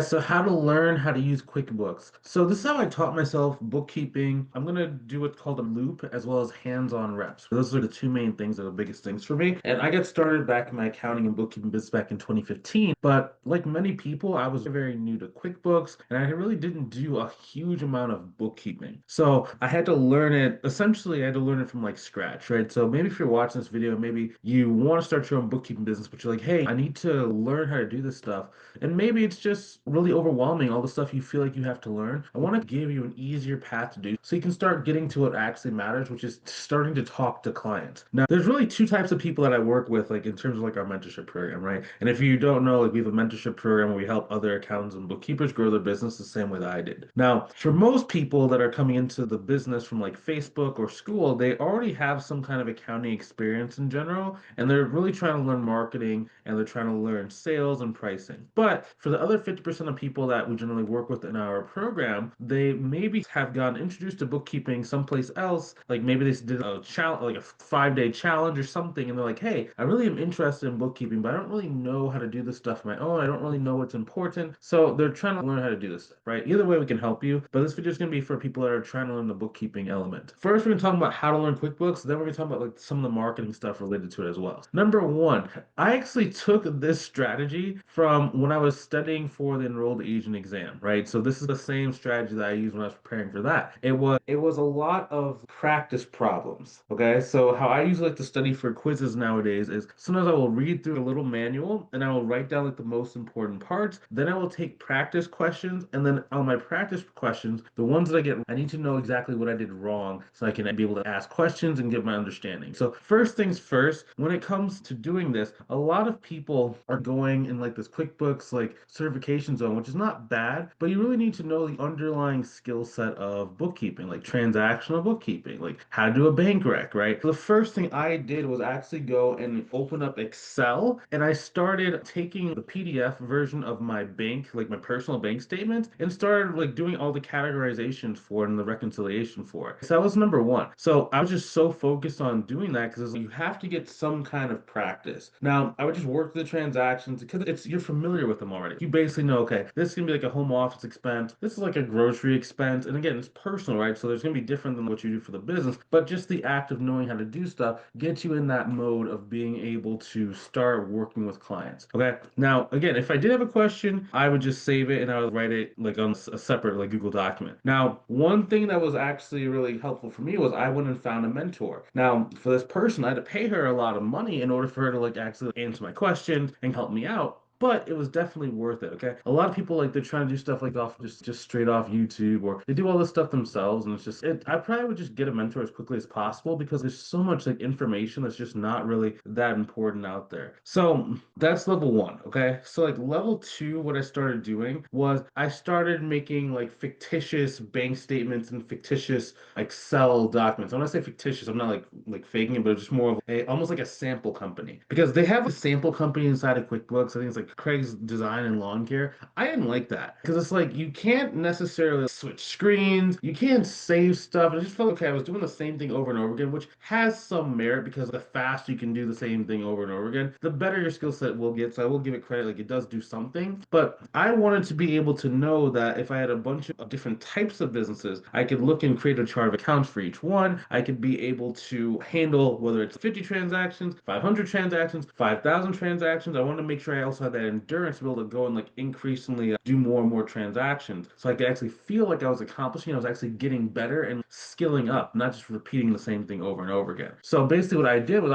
So how to learn how to use QuickBooks. So this is how I taught myself bookkeeping. I'm gonna do what's called a loop as well as hands-on reps. Those are the two main things that are the biggest things for me. And I got started back in my accounting and bookkeeping business back in 2015. But like many people, I was very new to QuickBooks and I really didn't do a huge amount of bookkeeping. So I had to learn it, essentially I had to learn it from like scratch, right? So maybe if you're watching this video, maybe you want to start your own bookkeeping business, but you're like, hey, I need to learn how to do this stuff. And maybe it's just really overwhelming, all the stuff you feel like you have to learn. I want to give you an easier path to do so you can start getting to what actually matters, which is starting to talk to clients. Now, there's really two types of people that I work with, like in terms of like our mentorship program, right? And if you don't know, like we have a mentorship program where we help other accountants and bookkeepers grow their business the same way that I did. Now, for most people that are coming into the business from like Facebook or school, they already have some kind of accounting experience in general, and they're really trying to learn marketing and they're trying to learn sales and pricing. But for the other 50% of people that we generally work with in our program, they maybe have gotten introduced to bookkeeping someplace else. Like maybe they did a challenge, like a 5 day challenge or something, and they're like, hey, I really am interested in bookkeeping, but I don't really know how to do this stuff on my own. I don't really know what's important. So they're trying to learn how to do this stuff, right? Either way, we can help you. But this video is going to be for people that are trying to learn the bookkeeping element. First, we're going to talk about how to learn QuickBooks. Then we're going to talk about like some of the marketing stuff related to it as well. Number one, I actually took this strategy from when I was studying for the enrolled agent exam, right? So this is the same strategy that I used when I was preparing for that. It was a lot of practice problems. Okay. So how I usually like to study for quizzes nowadays is sometimes I will read through a little manual and I will write down like the most important parts. Then I will take practice questions, and then on my practice questions, the ones that I get, I need to know exactly what I did wrong so I can be able to ask questions and get my understanding. So first things first, when it comes to doing this, a lot of people are going in like this QuickBooks like certification zone, which is not bad, but you really need to know the underlying skill set of bookkeeping, like transactional bookkeeping, like how to do a bank rec, right? The first thing I did was actually go and open up Excel and I started taking the PDF version of my bank, like my personal bank statements, and started like doing all the categorizations for it and the reconciliation for it. So that was number one. So I was just so focused on doing that because you have to get some kind of practice. Now, I would just work the transactions because it's you're familiar with them already. You basically know, okay, this is gonna be like a home office expense. This is like a grocery expense. And again, it's personal, right? So there's gonna be different than what you do for the business. But just the act of knowing how to do stuff gets you in that mode of being able to start working with clients. Okay. Now, again, if I did have a question, I would just save it and I would write it like on a separate like Google document. Now, one thing that was actually really helpful for me was I went and found a mentor. Now, for this person, I had to pay her a lot of money in order for her to like actually answer my questions and help me out. But it was definitely worth it. Okay, a lot of people like they're trying to do stuff like off just straight off YouTube, or they do all this stuff themselves, and it's just it. I probably would just get a mentor as quickly as possible because there's so much like information that's just not really that important out there. So that's level one. Okay, so like level two, what I started doing was I started making like fictitious bank statements and fictitious Excel documents. When I say fictitious, I'm not like faking it, but it's just more of a almost like a sample company because they have a sample company inside of QuickBooks. I think it's like Craig's Design and Lawn Care. I didn't like that because it's like you can't necessarily switch screens, you can't save stuff. And I just felt okay. I was doing the same thing over and over again, which has some merit because the faster you can do the same thing over and over again, the better your skill set will get. So I will give it credit, like it does do something. But I wanted to be able to know that if I had a bunch of different types of businesses, I could look and create a chart of accounts for each one. I could be able to handle whether it's 50 transactions, 500 transactions, 5,000 transactions. I wanted to make sure I also had that endurance to be able to go and like increasingly do more and more transactions so I could actually feel like I was accomplishing, I was actually getting better and skilling up, not just repeating the same thing over and over again. So basically what I did was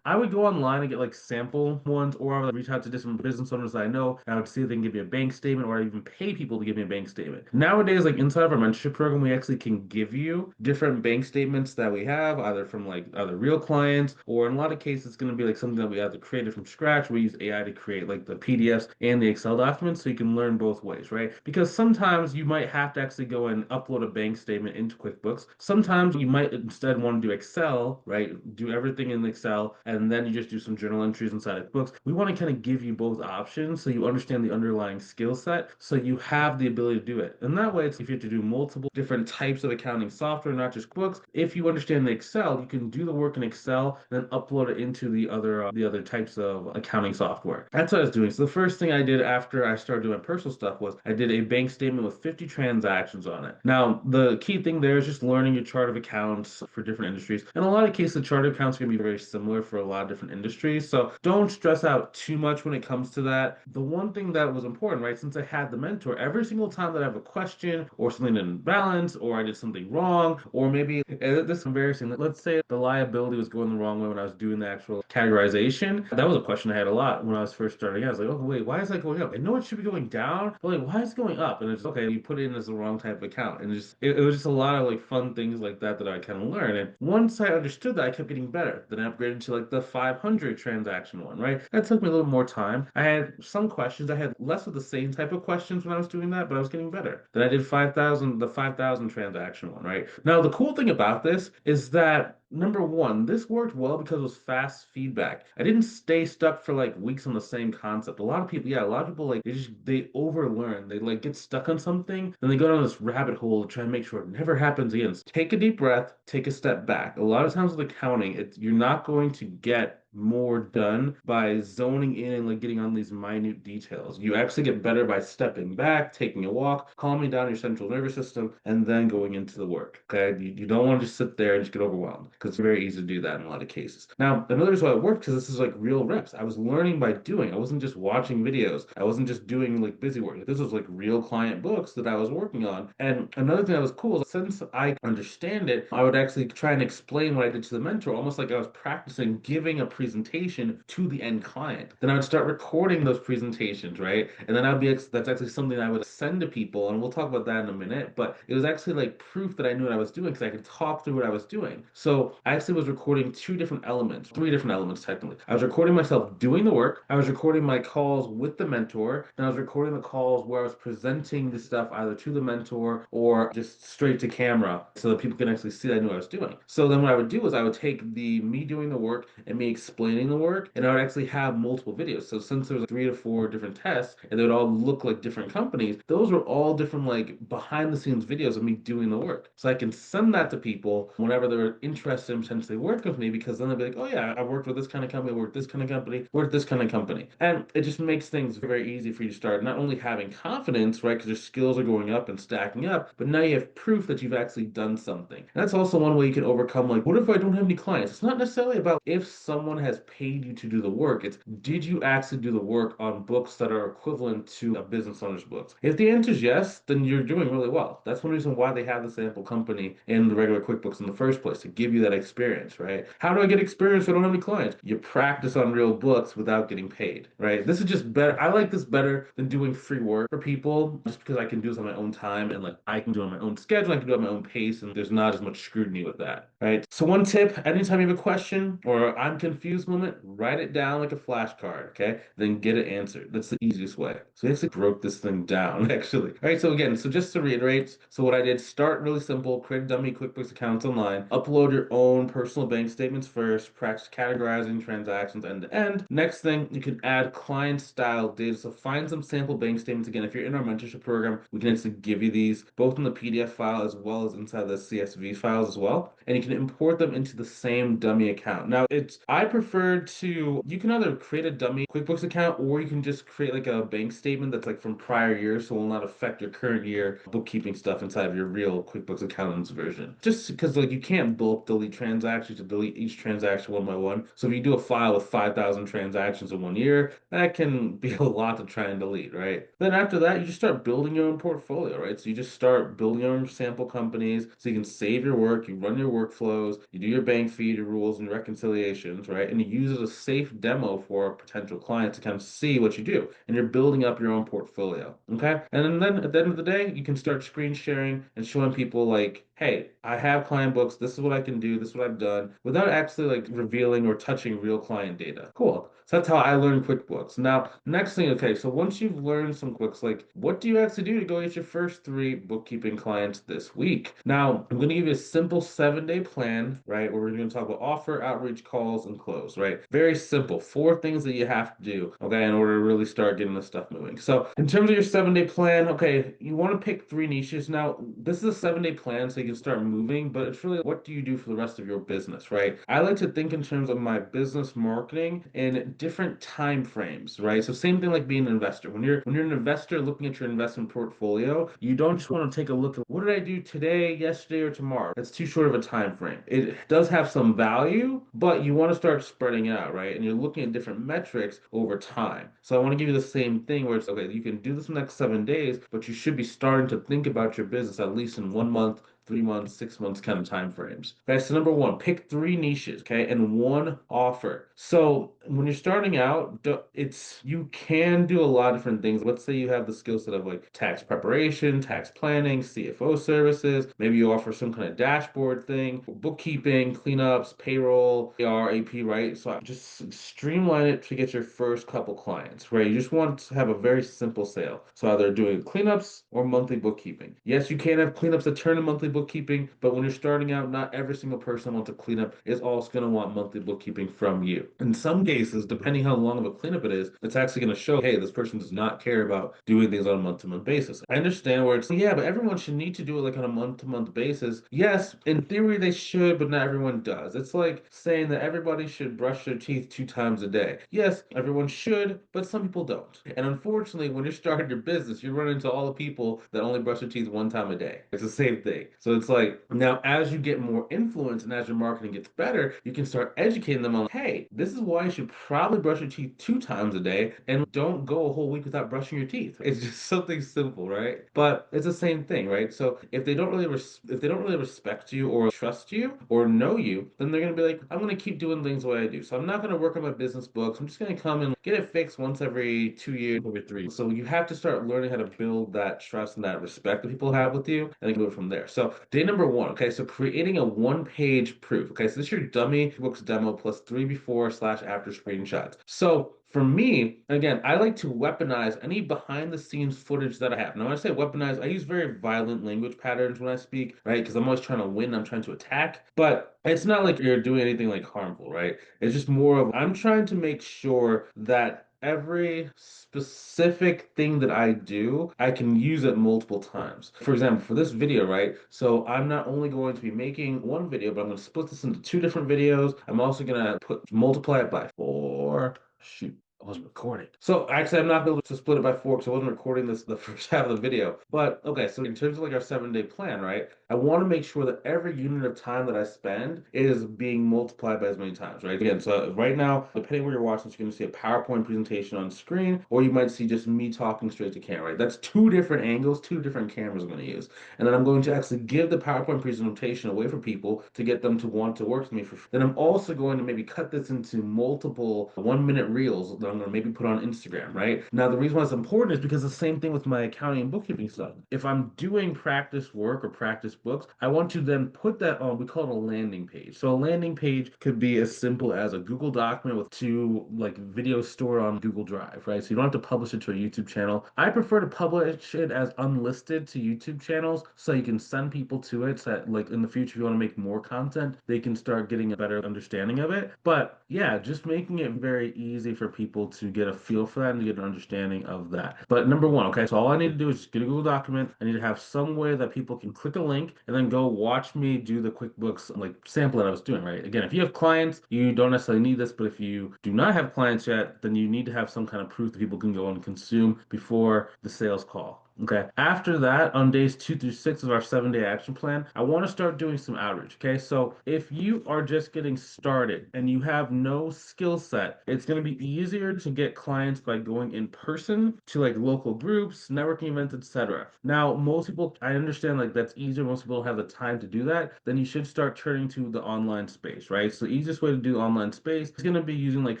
I would go online and get like sample ones, or I would reach out to different business owners that I know, and I would see if they can give me a bank statement, or I even pay people to give me a bank statement. Nowadays, like inside of our mentorship program, we actually can give you different bank statements that we have, either from like other real clients, or in a lot of cases, it's going to be like something that we have to create it from scratch. We use AI to create like the PDFs and the Excel documents so you can learn both ways, right? Because sometimes you might have to actually go and upload a bank statement into QuickBooks. Sometimes you might instead want to do Excel, right? Do everything in Excel and then you just do some journal entries inside of books. We want to kind of give you both options so you understand the underlying skill set so you have the ability to do it. And that way, it's if you have to do multiple different types of accounting software, not just books, if you understand the Excel, you can do the work in Excel and then upload it into the other types of accounting software. That's what I was doing. So the first thing I did after I started doing personal stuff was I did a bank statement with 50 transactions on it. Now, the key thing there is just learning your chart of accounts for different industries. In a lot of cases, the chart of accounts can be very similar for a lot of different industries. So don't stress out too much when it comes to that. The one thing that was important, right, since I had the mentor, every single time that I have a question or something didn't balance or I did something wrong, or maybe this is embarrassing. Let's say the liability was going the wrong way when I was doing the actual categorization. That was a question I had a lot when I was first starting out. I was like, oh, wait, why is that going up? I know it should be going down, but like, why is it going up? And it's okay, you put it in as the wrong type of account. And it was just a lot of like fun things like that I kind of learned. And once I understood that, I kept getting better. Then I upgraded to like the 500 transaction one, right? That took me a little more time. I had some questions. I had less of the same type of questions when I was doing that, but I was getting better. Then I did 5,000, the 5,000 transaction one, right? Now, the cool thing about this is that number one, this worked well because it was fast feedback. I didn't stay stuck for like weeks on the same concept. A lot of people like they overlearn. They like get stuck on something, then they go down this rabbit hole to try and make sure it never happens again. So take a deep breath, take a step back. A lot of times with accounting, you're not going to get more done by zoning in and like getting on these minute details. You actually get better by stepping back, taking a walk, calming down your central nervous system, and then going into the work. Okay. You don't want to just sit there and just get overwhelmed because it's very easy to do that in a lot of cases. Now, another reason why it worked because this is like real reps. I was learning by doing. I wasn't just watching videos. I wasn't just doing like busy work. This was like real client books that I was working on. And another thing that was cool is since I understand it, I would actually try and explain what I did to the mentor, almost like I was practicing giving a presentation to the end client. Then I would start recording those presentations, right? And then that's actually something I would send to people, and we'll talk about that in a minute. But it was actually like proof that I knew what I was doing because I could talk through what I was doing. So I actually was recording two different elements, three different elements technically. I was recording myself doing the work, I was recording my calls with the mentor, and I was recording the calls where I was presenting the stuff either to the mentor or just straight to camera so that people can actually see that I knew what I was doing. So then what I would do is I would take the me doing the work and me explaining the work, and I would actually have multiple videos. So since there was 3 to 4 different tests and they would all look like different companies, those were all different like behind the scenes videos of me doing the work. So I can send that to people whenever they're interested in potentially working with me because then they'll be like, oh yeah, I worked with this kind of company, I worked this kind of company, worked this kind of company. And it just makes things very easy for you to start not only having confidence, right, because your skills are going up and stacking up, but now you have proof that you've actually done something. And that's also one way you can overcome like, what if I don't have any clients? It's not necessarily about if someone has paid you to do the work. It's did you actually do the work on books that are equivalent to a business owner's books? If the answer is yes, then you're doing really well. That's one reason why they have the sample company in the regular QuickBooks in the first place, to give you that experience, right? How do I get experience if I don't have any clients? You practice on real books without getting paid, right? This is just better. I like this better than doing free work for people just because I can do this on my own time and like I can do it on my own schedule, I can do it at my own pace, and there's not as much scrutiny with that, right? So one tip, anytime you have a question or I'm confused moment, write it down like a flashcard, okay? Then get it answered. That's the easiest way. So we actually broke this thing down, actually. All right, so again, so just to reiterate, so what I did, start really simple, create a dummy QuickBooks account online, upload your own personal bank statements first, practice categorizing transactions end to end. Next thing, you can add client style data. So find some sample bank statements. Again, if you're in our mentorship program, we can actually give you these both in the PDF file as well as inside the CSV files as well. And you can import them into the same dummy account. Now, I prefer to, you can either create a dummy QuickBooks account or you can just create like a bank statement that's like from prior years, so will not affect your current year bookkeeping stuff inside of your real QuickBooks accountant's version. Just because like you can't bulk delete transactions to delete each transaction one by one. So if you do a file with 5,000 transactions in one year, that can be a lot to try and delete, right? Then after that, you just start building your own portfolio, right? So you just start building your own sample companies so you can save your work, you run your workflows, you do your bank feed, your rules and reconciliations, right? And you use it as a safe demo for a potential client to kind of see what you do. And you're building up your own portfolio, okay? And then at the end of the day, you can start screen sharing and showing people like, hey, I have client books, this is what I can do, this is what I've done, without actually like revealing or touching real client data. Cool. So that's how I learned QuickBooks. Now, next thing, okay, so once you've learned some Quicks, like what do you actually do to go get your first 3 bookkeeping clients this week? Now, I'm going to give you a simple 7-day plan, right, where we're going to talk about offer, outreach, calls, and close. close, right? Very simple. Four things that you have to do, okay, in order to really start getting this stuff moving. So in terms of your 7 day plan, okay, you want to pick three niches. Now, this is a 7 day plan, so you can start moving, but it's really what do you do for the rest of your business, right? I like to think in terms of my business marketing in different time frames, right? So same thing like being an investor. When you're an investor looking at your investment portfolio, you don't just want to take a look at what did I do today, yesterday, or tomorrow. That's too short of a time frame. It does have some value, but you want to start spreading it out, right? And you're looking at different metrics over time. So I want to give you the same thing where it's okay, you can do this in the next 7 days, but you should be starting to think about your business at least in 1 month, 3 months, 6 months kind of time frames. Okay, so number one, pick three niches, okay, and one offer. So when you're starting out, it's you can do a lot of different things. Let's say you have the skill set of like tax preparation, tax planning, CFO services. Maybe you offer some kind of dashboard thing, bookkeeping, cleanups, payroll, AR, AP, right? So just streamline it to get your first couple clients, right? You just want to have a very simple sale. So either doing cleanups or monthly bookkeeping. Yes, you can have cleanups that turn to monthly bookkeeping, but when you're starting out, not every single person wants a cleanup is also going to want monthly bookkeeping from you. In some cases, depending how long of a cleanup it is, it's actually going to show, hey, this person does not care about doing things on a month-to-month basis. I understand where it's, yeah, but everyone should need to do it like on a month-to-month basis. Yes, in theory they should, but not everyone does. It's like saying that everybody should brush their teeth 2 times a day. Yes, everyone should, but some people don't. And unfortunately, when you're starting your business, you run into all the people that only brush their teeth 1 time a day. It's the same thing. So it's like now as you get more influence and as your marketing gets better, you can start educating them on, hey, this is why you should probably brush your teeth 2 times a day and don't go a whole week without brushing your teeth. It's just something simple, right? But it's the same thing, right? So if they don't really respect you or trust you or know you, then they're gonna be like, I'm gonna keep doing things the way I do. So I'm not gonna work on my business books. I'm just gonna come and get it fixed once every 2 years, every 3. So you have to start learning how to build that trust and that respect that people have with you, and then go from there. So day number one, okay, so creating a one-page proof. Okay, so this is your dummy books demo plus three before/after screenshots. So for me, again, I like to weaponize any behind the scenes footage that I have. Now, when I say weaponize, I use very violent language patterns when I speak, right? Because I'm always trying to win, I'm trying to attack. But it's not like you're doing anything like harmful, right? It's just more of I'm trying to make sure that every specific thing that I do, I can use it multiple times. For example, for this video, right? So I'm not only going to be making one video, but I'm going to split this into two different videos. I'm also going to multiply it by four. Shoot. I wasn't recording. So actually, I'm not able to split it by four because I wasn't recording this the first half of the video. But okay, so in terms of like our 7 day plan, right? I want to make sure that every unit of time that I spend is being multiplied by as many times, right? Again, so right now, depending where you're watching, you're going to see a PowerPoint presentation on screen, or you might see just me talking straight to camera, right? That's two different angles, two different cameras I'm going to use. And then I'm going to actually give the PowerPoint presentation away for people to get them to want to work with me for free. Then I'm also going to maybe cut this into multiple 1 minute reels that I'm going to maybe put on Instagram, right? Now, the reason why it's important is because the same thing with my accounting and bookkeeping stuff. If I'm doing practice work or practice books, I want to then put that on, we call it a landing page. So a landing page could be as simple as a Google document with two like videos stored on Google Drive, right? So you don't have to publish it to a YouTube channel. I prefer to publish it as unlisted to YouTube channels so you can send people to it so that like in the future, if you want to make more content, they can start getting a better understanding of it. But yeah, just making it very easy for people to get a feel for that and to get an understanding of that. But number one, okay, so all I need to do is just get a Google document. I need to have some way that people can click a link and then go watch me do the QuickBooks like sample that I was doing, right? Again, if you have clients, you don't necessarily need this, but if you do not have clients yet, then you need to have some kind of proof that people can go and consume before the sales call. Okay. After that, on days 2 through 6 of our 7 day action plan, I want to start doing some outreach. Okay. So if you are just getting started and you have no skill set, it's going to be easier to get clients by going in person to like local groups, networking events, etc. Now, most people, I understand like that's easier. Most people don't have the time to do that. Then you should start turning to the online space, right? So the easiest way to do online space is going to be using like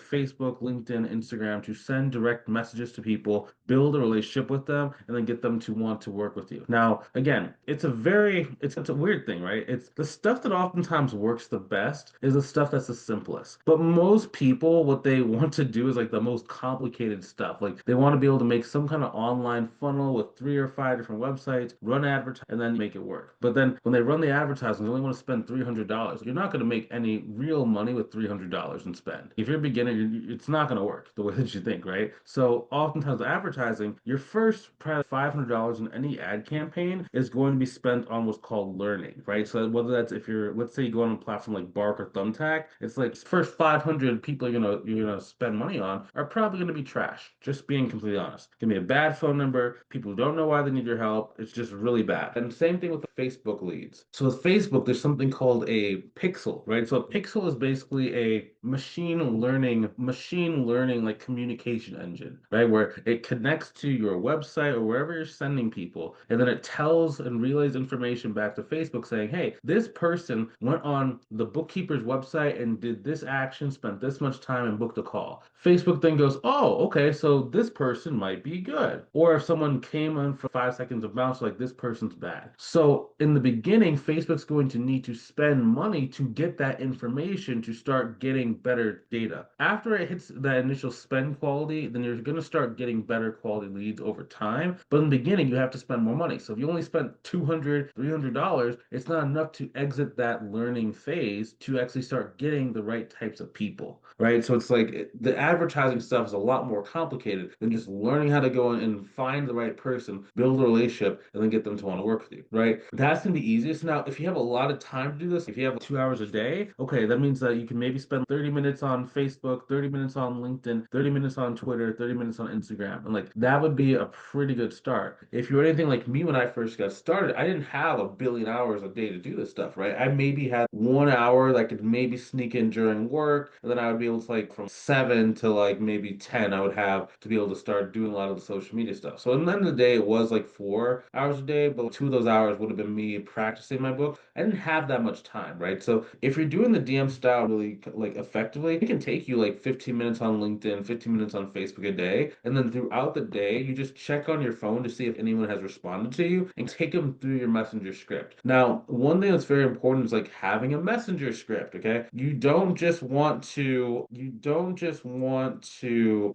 Facebook, LinkedIn, Instagram to send direct messages to people, build a relationship with them, and then get them to want to work with you. Now, again, it's a weird thing, right? It's the stuff that oftentimes works the best is the stuff that's the simplest. But most people, what they want to do is like the most complicated stuff. Like they want to be able to make some kind of online funnel with 3 or 5 different websites, run advertising, and then make it work. But then when they run the advertising, they only want to spend $300. You're not going to make any real money with $300 in spend. If you're a beginner, it's not going to work the way that you think, right? So oftentimes advertising, your first probably $500 in any ad campaign is going to be spent on what's called learning, right? So whether that's if you're, let's say you go on a platform like Bark or Thumbtack, it's like first 500 people you're gonna spend money on are probably gonna be trash. Just being completely honest, give me a bad phone number. People who don't know why they need your help. It's just really bad. And same thing with the Facebook leads. So with Facebook, there's something called a pixel, right? So a pixel is basically a machine learning like communication engine, right? Where it connects to your website or wherever you're sending people, and then it tells and relays information back to Facebook saying, hey, this person went on the bookkeeper's website and did this action, spent this much time, and booked a call. Facebook then goes, oh, okay, so this person might be good. Or if someone came in for 5 seconds of bounce, like this person's bad. So in the beginning, Facebook's going to need to spend money to get that information to start getting better data. After it hits that initial spend quality, then you're going to start getting better quality leads over time. But in the beginning, you have to spend more money. So if you only spent $200, $300, it's not enough to exit that learning phase to actually start getting the right types of people, right? So it's like the advertising stuff is a lot more complicated than just learning how to go in and find the right person, build a relationship, and then get them to want to work with you, right? That's going to be easiest. Now, if you have a lot of time to do this, if you have 2 hours a day, okay, that means that you can maybe spend 30 minutes on Facebook, 30 minutes on LinkedIn, 30 minutes on Twitter, 30 minutes on Instagram. And like that would be a pretty good start. If you're anything like me when I first got started, I didn't have a billion hours a day to do this stuff, right? I maybe had 1 hour that I could maybe sneak in during work, and then I would be able to like from 7 to like maybe 10, I would have to be able to start doing a lot of the social media stuff. So at the end of the day, it was like 4 hours a day, but 2 of those hours would have been me practicing my book. I didn't have that much time, right? So if you're doing the DM style really like effectively, it can take you like 15 minutes on LinkedIn, 15 minutes on Facebook a day, and then throughout the day, you just check on your phone to see if anyone has responded to you and take them through your messenger script. Now, one thing that's very important is like having a messenger script, okay? You don't just want to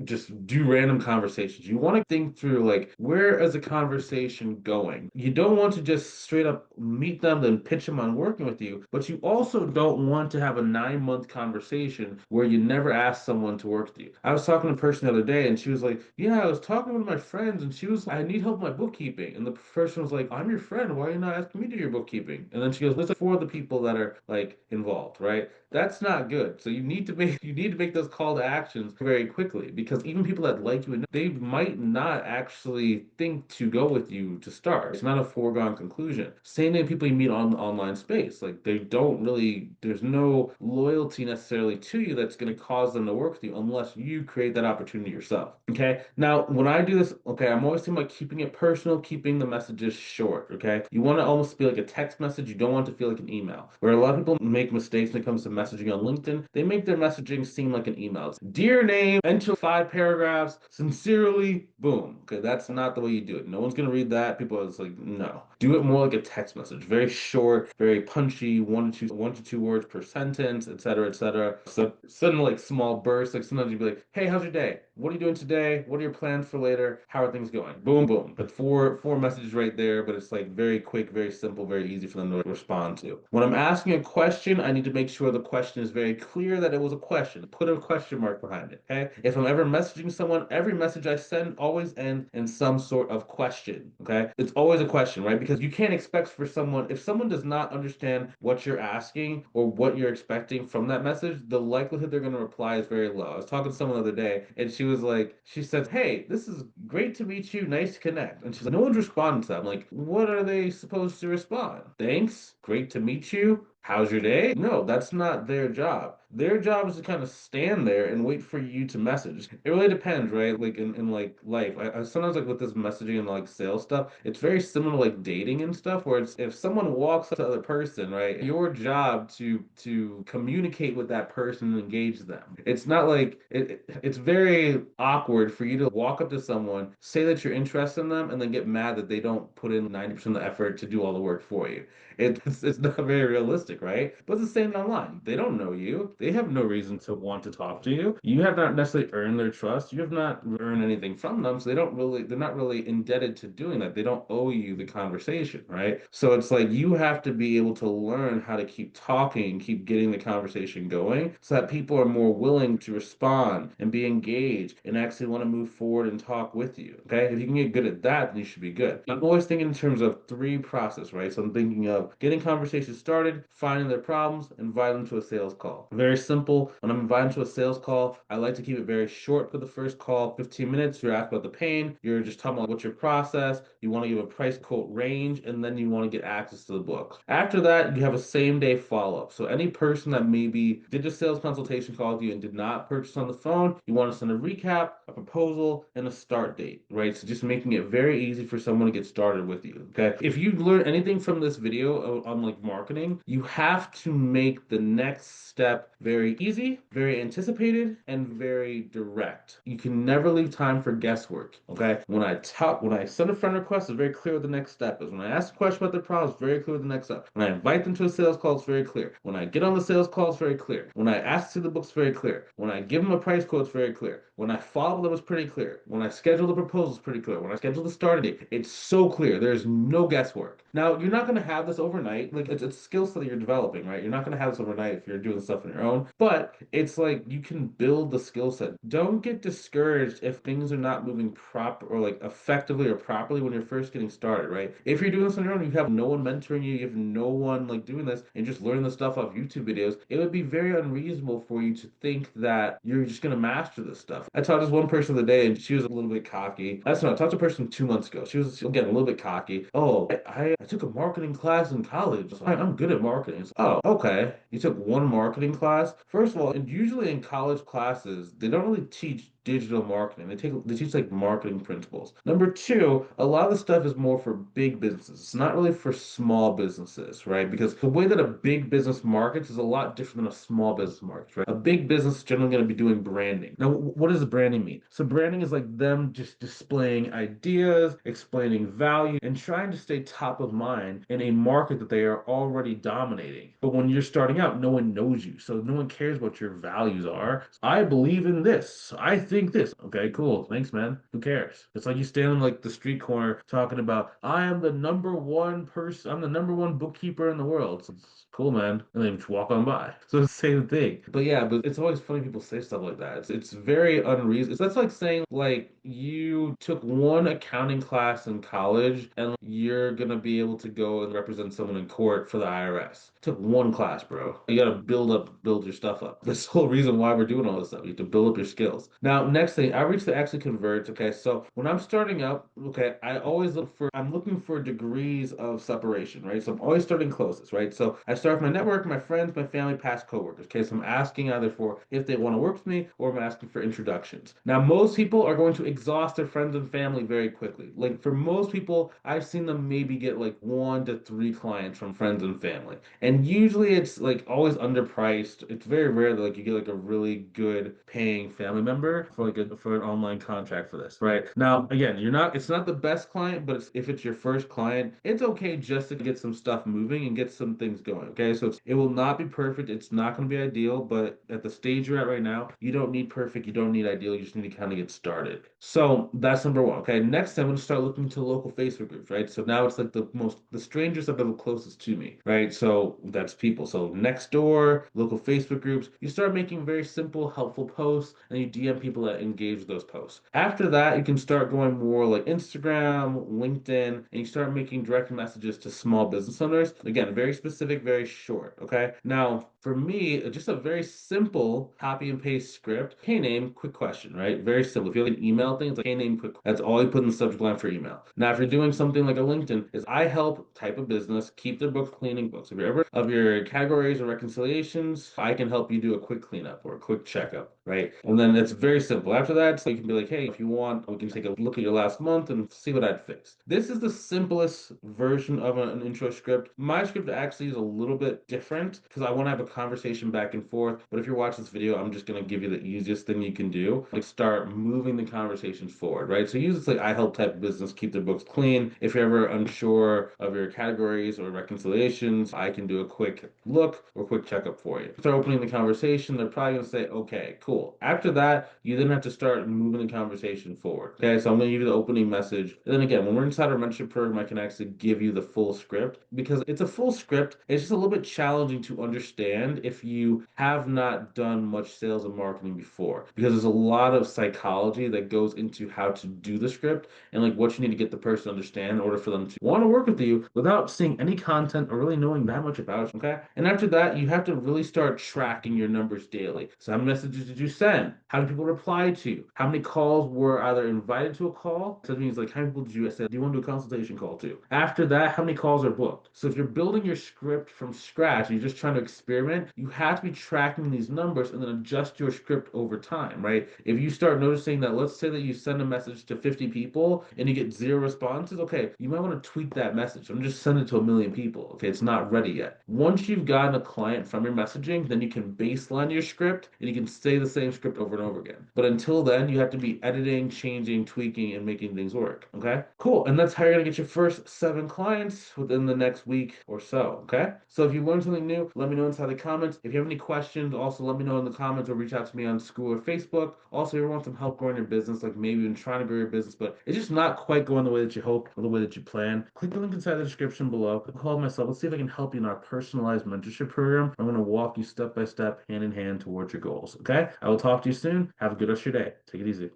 just do random conversations. You want to think through like where is the conversation going? You don't want to just straight up meet them and pitch them on working with you, but you also don't want to have a 9 month conversation where you never ask someone to work with you. I was talking to a person the other day and she was like, yeah, I was talking with my friends and she was like, I need help with my bookkeeping. And the person was like, I'm your friend. Why are you not asking me to do your bookkeeping? And then she goes, listen, 4 of the people that are like involved, right? That's not good. So you need to make those call to actions very quickly because even people that like you, they might not actually think to go with you to start. It's not a foregone conclusion. Same thing people you meet on the online space. Like they don't really, there's no loyalty necessarily to you that's going to cause them to work with you unless you create that opportunity yourself. Okay. Now, when I do this, okay, I'm always thinking about keeping it personal, keeping the messages short. Okay. You want to almost be like a text message. You don't want to feel like an email. Where a lot of people make mistakes when it comes to messaging on LinkedIn, they make their messaging seem like an email. It's, dear name, enter 5 paragraphs, sincerely, boom. Okay, that's not the way you do it. No one's gonna read that. People are just like, no. Do it more like a text message, very short, very punchy, 1 to 2 words per sentence, etc., etc. So suddenly like small bursts. Like sometimes you'd be like, hey, how's your day? What are you doing today? What are your plans for later? How are things going? Boom, boom. That's four messages right there, but it's like very quick, very simple, very easy for them to respond to. When I'm asking a question, I need to make sure the question is very clear that it was a question. Put a question mark behind it. Okay. If I'm ever messaging someone, every message I send always ends in some sort of question. Okay. It's always a question, right? Because you can't expect for someone, if someone does not understand what you're asking or what you're expecting from that message, the likelihood they're going to reply is very low. I was talking to someone the other day and she said, hey, this is great to meet you. Nice to connect. And she's like, no one's responding to that. I'm like, what are they supposed to respond? Thanks. Great to meet you. How's your day? No, that's not their job. Their job is to kind of stand there and wait for you to message. It really depends, right? Like in like life, I sometimes like with this messaging and like sales stuff, it's very similar to like dating and stuff, where it's if someone walks up to the other person, right, your job to communicate with that person and engage them. It's not like it's very awkward for you to walk up to someone, say that you're interested in them, and then get mad that they don't put in 90% of the effort to do all the work for you. It's not very realistic, right? But it's the same online. They don't know you. They have no reason to want to talk to you. You have not necessarily earned their trust. You have not earned anything from them, so they're not really indebted to doing that. They don't owe you the conversation, right? So it's like you have to be able to learn how to keep talking, keep getting the conversation going, so that people are more willing to respond and be engaged and actually want to move forward and talk with you. Okay, if you can get good at that, then you should be good. I'm always thinking in terms of three process, right? So I'm thinking of getting conversations started, finding their problems, inviting them to a sales call. Very simple. When I'm invited to a sales call, I like to keep it very short for the first call, 15 minutes. You're asked about the pain. You're just talking about what's your process. You want to give a price quote range, and then you want to get access to the book. After that, you have a same day follow up. So any person that maybe did a sales consultation call with you and did not purchase on the phone, you want to send a recap, a proposal, and a start date, right? So just making it very easy for someone to get started with you. Okay. If you learn anything from this video on like marketing, you have to make the next step very easy, very anticipated, and very direct. You can never leave time for guesswork. Okay. When I send a friend request, it's very clear what the next step is. When I ask a question about their problem, it's very clear what the next step. When I invite them to a sales call, it's very clear. When I get on the sales call, it's very clear. When I ask to see the book, it's very clear. When I give them a price quote, it's very clear. When I follow them, it's pretty clear. When I schedule the proposal, it's pretty clear. When I schedule the start date, it's so clear. There's no guesswork. Now, you're not going to have this overnight. Like, it's a skill set that you're developing, right? You're not going to have this overnight if you're doing stuff on your own, but it's like you can build the skill set. Don't get discouraged if things are not moving proper or like effectively or properly when you're first getting started, right? If you're doing this on your own, you have no one mentoring you, you have no one like doing this and just learning the stuff off YouTube videos, it would be very unreasonable for you to think that you're just going to master this stuff. I taught this one person the day and she was a little bit cocky. That's not, I talked to a person 2 months ago. She was, again, a little bit cocky. Oh, I took a marketing class in college. So I'm good at marketing. So, oh, okay. You took one marketing class? First of all, and usually in college classes, they don't really teach digital marketing. They teach like marketing principles. Number two, a lot of the stuff is more for big businesses. It's not really for small businesses, right? Because the way that a big business markets is a lot different than a small business market, right? A big business is generally going to be doing branding. Now, what does branding mean? So branding is like them just displaying ideas, explaining value, and trying to stay top of mind in a market that they are already dominating. But when you're starting out, no one knows you, so no one cares what your values are. I believe in this. I think this. Okay, cool. Thanks, man. Who cares? It's like you stand on like the street corner talking about, I am the number one person, I'm the number one bookkeeper in the world. It's cool, man. And then just walk on by. So it's the same thing. But yeah, but it's always funny people say stuff like that. It's very unreasonable. That's like saying like you took one accounting class in college and you're gonna be able to go and represent someone in court for the IRS. Took one class, bro. You gotta build your stuff up. That's the whole reason why we're doing all this stuff. You have to build up your skills. Now, next thing, outreach that actually converts. Okay, so when I'm starting out, okay, I'm looking for degrees of separation, right? So I'm always starting closest, right? So I start with my network, my friends, my family, past coworkers. Okay, so I'm asking either for if they want to work with me or I'm asking for introductions. Now, most people are going to exhaust their friends and family very quickly. Like for most people, I've seen them maybe get like 1 to 3 clients from friends and family. And usually it's like always underpriced. It's very rare that like you get like a really good paying family member for for an online contract for this, right? Now, again, it's not the best client, but if it's your first client, it's okay just to get some stuff moving and get some things going. Okay, so it will not be perfect. It's not going to be ideal, but at the stage you're at right now, you don't need perfect. You don't need ideal. You just need to kind of get started. So that's number one. Okay, next I'm going to start looking to local Facebook groups, right? So now it's like the strangers that are the closest to me, right? So that's people. So next door, local Facebook groups. You start making very simple, helpful posts, and you DM people that engage those posts. After that, you can start going more like Instagram, LinkedIn, and you start making direct messages to small business owners. Again, very specific, very short. Okay. Now, For me, just a very simple copy and paste script. Hey name, quick question, right? Very simple. If you have an email thing, it's like hey name, quick. That's all you put in the subject line for email. Now, if you're doing something like a LinkedIn, is I help type of business keep their books cleaning books. If you're ever of your categories or reconciliations, I can help you do a quick cleanup or a quick checkup, right? And then it's very simple. After that, so you can be like, hey, if you want, we can take a look at your last month and see what I'd fixed. This is the simplest version of an intro script. My script actually is a little bit different because I want to have a conversation back and forth. But if you're watching this video, I'm just going to give you the easiest thing you can do. Like start moving the conversations forward, right? So use this like I help type of business keep their books clean. If you're ever unsure of your categories or reconciliations, I can do a quick look or quick checkup for you. Start opening the conversation. They're probably going to say, okay, cool. After that, you then have to start moving the conversation forward. Okay, so I'm going to give you the opening message. And then again, when we're inside our mentorship program, I can actually give you the full script because it's a full script. It's just a little bit challenging to understand if you have not done much sales and marketing before because there's a lot of psychology that goes into how to do the script and like what you need to get the person to understand in order for them to want to work with you without seeing any content or really knowing that much about you. Okay. And after that, you have to really start tracking your numbers daily. So how many messages did you send? How many people replied to you? How many calls were either invited to a call? So that means like how many people did you say, do you want to do a consultation call to? After that, how many calls are booked? So if you're building your script from scratch and you're just trying to experiment, you have to be tracking these numbers and then adjust your script over time, right? If you start noticing that, let's say that you send a message to 50 people and you get zero responses, okay, you might want to tweak that message. I'm just send it to a million people. Okay, it's not ready yet. Once you've gotten a client from your messaging, then you can baseline your script and you can say the same script over and over again. But until then, you have to be editing, changing, tweaking, and making things work. Okay, cool. And that's how you're gonna get your first 7 clients within the next week or so. Okay, so if you learned something new, let me know inside the comments. If you have any questions, also let me know in the comments or reach out to me on school or Facebook. Also, if you want some help growing your business, like maybe even trying to grow your business, but it's just not quite going the way that you hope or the way that you plan, click the link inside the description below. Call myself. Let's see if I can help you in our personalized mentorship program. I'm going to walk you step by step, hand in hand towards your goals. Okay? I will talk to you soon. Have a good rest of your day. Take it easy.